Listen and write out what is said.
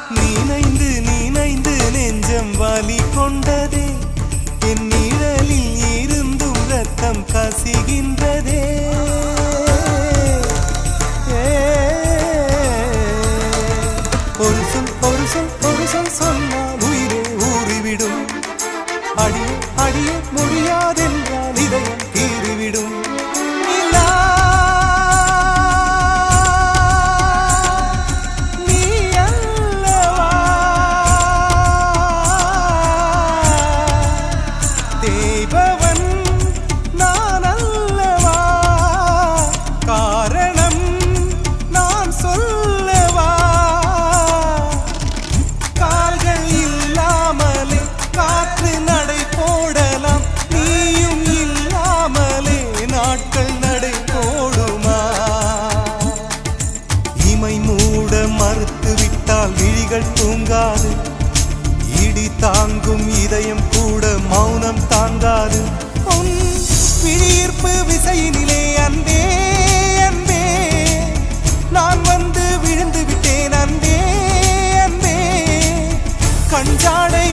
நீனைந்து நீனைந்து நெஞ்சம் வலி கொண்டதே என் நிழலில் இருந்தும் ரத்தம் கசிகின்றதே ஒரு சொல் சொன்னால் உயிரே ஊறிவிடும் அடியே அடியே முடியாதென்றால் இதயம் தீறிவிடும் மறுத்து விட்டால் விழிகள் தூங்காது இடி தாங்கும் இதய